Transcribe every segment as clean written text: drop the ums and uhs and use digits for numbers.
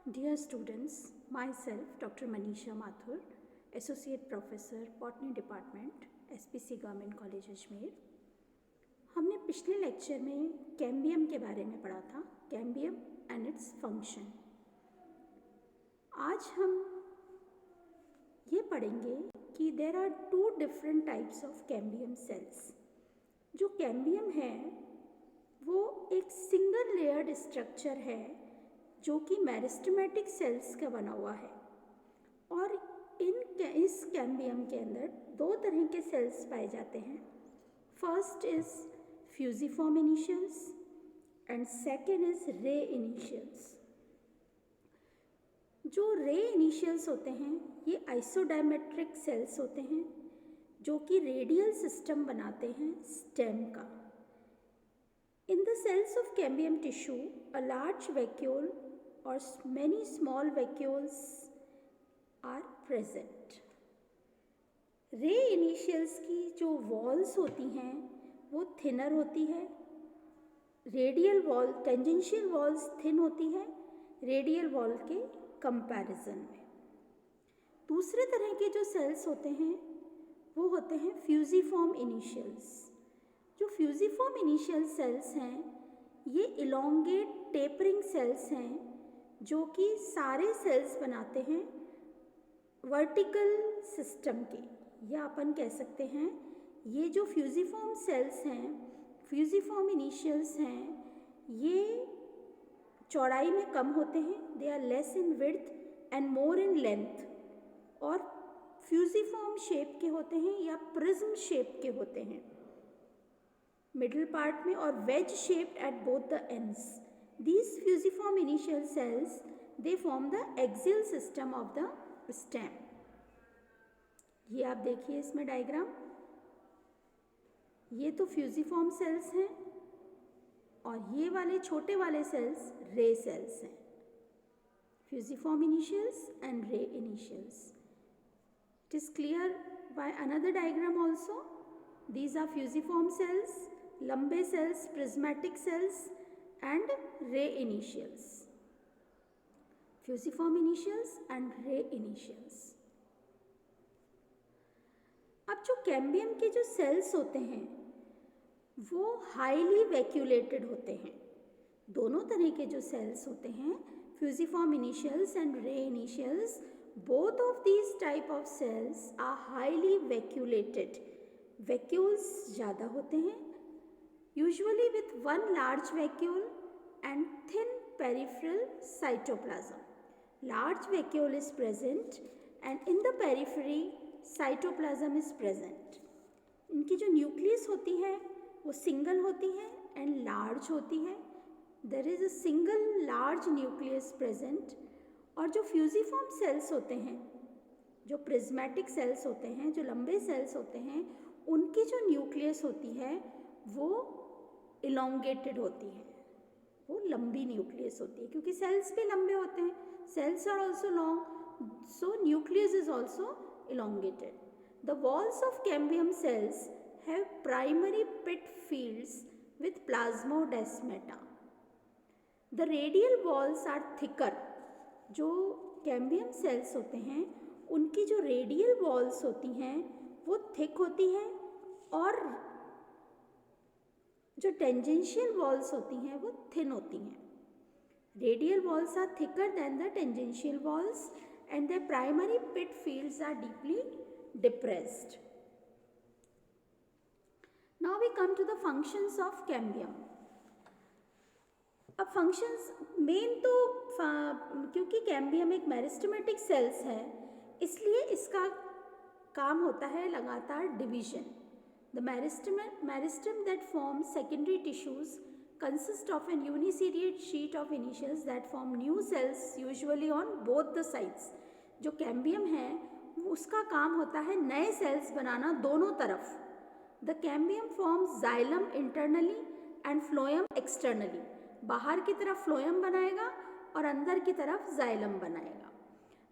Dear students, myself Dr. Manisha Mathur, Associate Professor, Botany Department, SPC Government College Ajmer. हमने पिछले lecture में cambium के बारे में पढ़ा था, कैम्बियम एंड इट्स फंक्शन। आज हम ये पढ़ेंगे कि there are two different types of cambium cells. जो कैम्बियम है वो एक सिंगल लेयर्ड स्ट्रक्चर है जो कि मेरिस्टेमेटिक सेल्स का बना हुआ है, और इस कैम्बियम के अंदर दो तरह के सेल्स पाए जाते हैं। First is fusiform initials and second is रे इनिशियल्स। जो रे इनिशियल्स होते हैं ये आइसोडायमेट्रिक सेल्स होते हैं जो कि रेडियल सिस्टम बनाते हैं स्टेम का। In the cells of cambium tissue, a large vacuole or many small vacuoles are present. रे इनिशियल्स की जो वॉल्स होती हैं वो थिनर होती है, radial wall tangential walls thin होती है रेडियल वॉल के कंपैरिजन में। दूसरे तरह के जो सेल्स होते हैं वो होते हैं फ्यूजिफॉर्म इनिशियल्स। जो फ्यूजिफॉर्म इनिशियल सेल्स हैं ये इलोंगेट टेपरिंग सेल्स हैं जो कि सारे सेल्स बनाते हैं वर्टिकल सिस्टम के, या अपन कह सकते हैं ये जो फ्यूजिफॉर्म सेल्स हैं, फ्यूजिफॉर्म इनिशियल्स हैं, ये चौड़ाई में कम होते हैं, they are less in width and more in length, और फ्यूजिफॉर्म शेप के होते हैं या प्रिज्म शेप के होते हैं मिडल पार्ट में, और wedge shaped at both the ends. These fusiform initial cells they form the axial system of the stem. ये आप देखिए इसमें डायग्राम, ये तो फ्यूजिफॉर्म सेल्स हैं और ये वाले छोटे वाले सेल्स रे सेल्स हैं। फ्यूजिफॉर्म इनिशियल्स एंड रे initials. It is clear by another diagram also. These are fusiform cells, लंबे cells, prismatic cells and ray initials. Fusiform initials and ray initials. अब जो कैम्बियम के जो सेल्स होते हैं वो हाईली वैक्यूलेटेड होते हैं। दोनों तरह के जो सेल्स होते हैं, फ्यूजिफॉर्म इनिशियल्स एंड रे initials, both of these type of cells are highly vacuolated. Vacuoles ज़्यादा होते हैं, usually with one large vacuole and thin peripheral cytoplasm. Large vacuole is present and in the periphery cytoplasm is present. इनकी जो nucleus होती है वो single होती है एंड लार्ज होती है। There is a single large nucleus present. और जो फ्यूजिफॉर्म सेल्स होते हैं, जो प्रिज्मेटिक सेल्स होते हैं, जो लंबे सेल्स होते हैं, उनकी जो न्यूक्लियस होती है वो इलोंगेटेड होती है, वो लंबी न्यूक्लियस होती है, क्योंकि सेल्स भी लंबे होते हैं, cells are also long, so nucleus is also elongated. The walls of cambium cells have primary pit fields with plasmodesmata. The radial walls are thicker. जो कैम्बियम सेल्स होते हैं उनकी जो रेडियल वॉल्स होती हैं वो थिक होती हैं, और जो टेंजेंशियल वॉल्स होती हैं वो थिन होती हैं। Radial walls are thicker than the tangential walls and the primary pit fields are deeply depressed. Now we come to the functions of cambium. अब फंक्शंस मेन तो क्योंकि कैम्बियम एक मेरिस्टेमेटिक सेल्स है इसलिए इसका काम होता है लगातार division. The meristem that form secondary tissues consist of an uniseriate sheet of initials that form new cells usually on both the sides. जो कैम्बियम है उसका काम होता है नए सेल्स बनाना दोनों तरफ। The cambium forms xylem internally and phloem externally. बाहर की तरफ फ्लोएम बनाएगा और अंदर की तरफ जाइलम बनाएगा।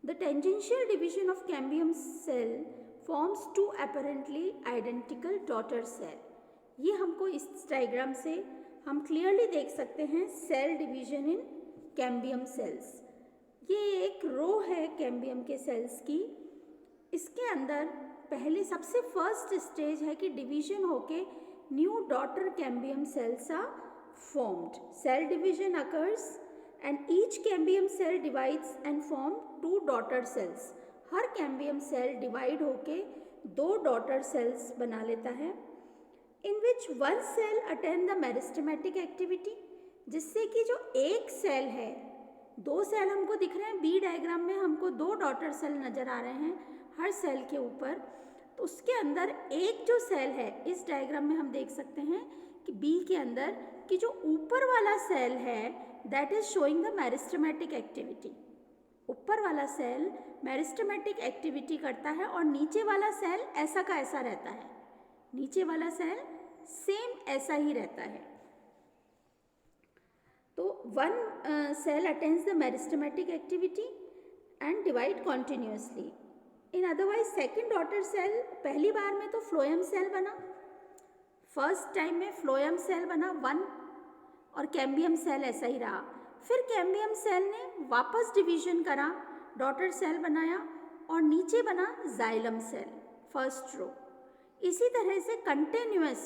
The tangential division of cambium cell forms two apparently identical daughter cell. ये हमको इस डायग्राम से हम क्लियरली देख सकते हैं cell division in cambium cells. ये एक रो है कैम्बियम के सेल्स की। इसके अंदर पहले सबसे फर्स्ट स्टेज है कि डिवीजन होके new daughter cambium cells are formed. Cell division occurs and each cambium cell divides and form 2 daughter cells. Her cambium cell divide होके 2 डॉटर सेल्स बना लेता है, in which one cell attend the meristematic activity, जिससे कि जो एक cell है, 2 cell हमको दिख रहे हैं बी डायग्राम में, हमको 2 डॉटर सेल नज़र आ रहे हैं हर सेल के ऊपर। तो उसके अंदर एक जो सेल है, इस डायग्राम में हम देख सकते हैं कि बी के अंदर कि जो ऊपर वाला सेल है that is showing the meristematic activity. ऊपर वाला सेल मेरिस्टेमेटिक एक्टिविटी करता है और नीचे वाला सेल ऐसा का ऐसा रहता है, नीचे वाला सेल सेम ऐसा ही रहता है। तो one cell attends the meristematic activity and divide continuously. In otherwise second daughter cell पहली बार में तो फ्लोएम सेल बना, फर्स्ट टाइम में फ्लोएम सेल बना 1 और कैम्बियम सेल ऐसा ही रहा। फिर कैम्बियम सेल ने वापस डिवीजन करा, डॉटर सेल बनाया और नीचे बना जाइलम सेल, फर्स्ट रो। इसी तरह से continuous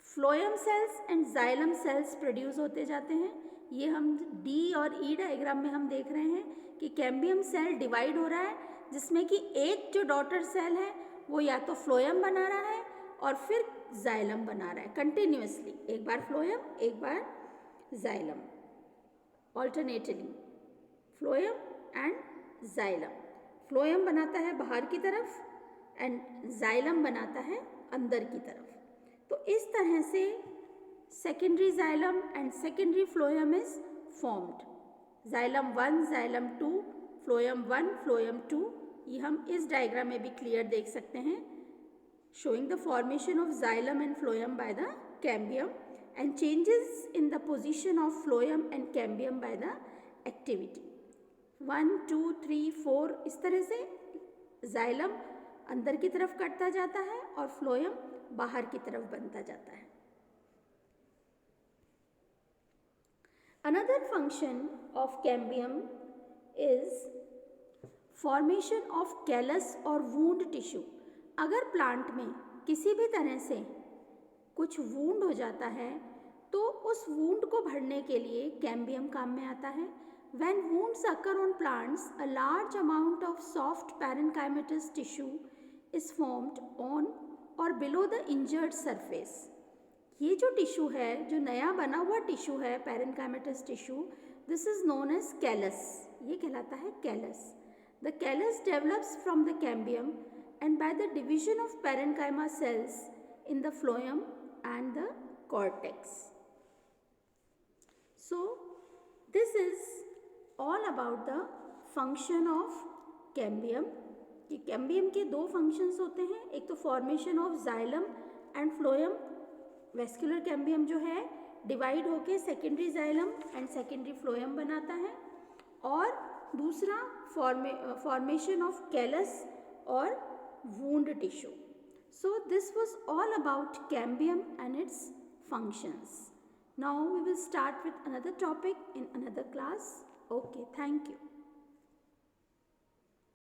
phloem cells and xylem cells produce होते जाते हैं। ये हम डी और ई डायग्राम में हम देख रहे हैं कि कैम्बियम सेल डिवाइड हो रहा है, जिसमें कि एक जो डॉटर सेल है वो या तो फ्लोएम बना रहा है और फिर जाइलम बना रहा है कंटिन्यूअसली, एक बार फ्लोएम एक बार xylem, alternately phloem and xylem. Phloem बनाता है बाहर की तरफ एंड जाइलम बनाता है अंदर की तरफ। तो इस तरह से secondary xylem and secondary phloem is formed. Xylem 1, xylem 2, phloem 1, phloem 2, ये हम इस डायग्राम में भी क्लियर देख सकते हैं, showing the formation of xylem and phloem by the cambium and changes in the position of phloem and cambium by the activity। 1, 2, 3, 4 इस तरह से xylem अंदर की तरफ कटता जाता है और phloem बाहर की तरफ बनता जाता है। Another function of cambium is formation of callus or wound tissue। अगर प्लांट में किसी भी तरह से कुछ वूंड हो जाता है तो उस वूंड को भरने के लिए कैम्बियम काम में आता है। When wounds occur on plants, a large amount of soft parenchymatous tissue is formed on or below the injured surface। ये जो टिश्यू है, जो नया बना हुआ टिश्यू है parenchymatous tissue, this is known as callus। ये कहलाता है callus। The callus develops from the cambium and by the division of parenchyma cells in the phloem and the cortex। So this is all about the function of cambium। कि cambium के 2 functions होते हैं, एक तो formation of xylem and phloem, vascular cambium जो है divide होके secondary xylem and secondary phloem बनाता है, और दूसरा फॉर्मेशन ऑफ कैलस और wound tissue। So this was all about cambium and its functions। Now we will start with another topic in another class। Okay, thank you।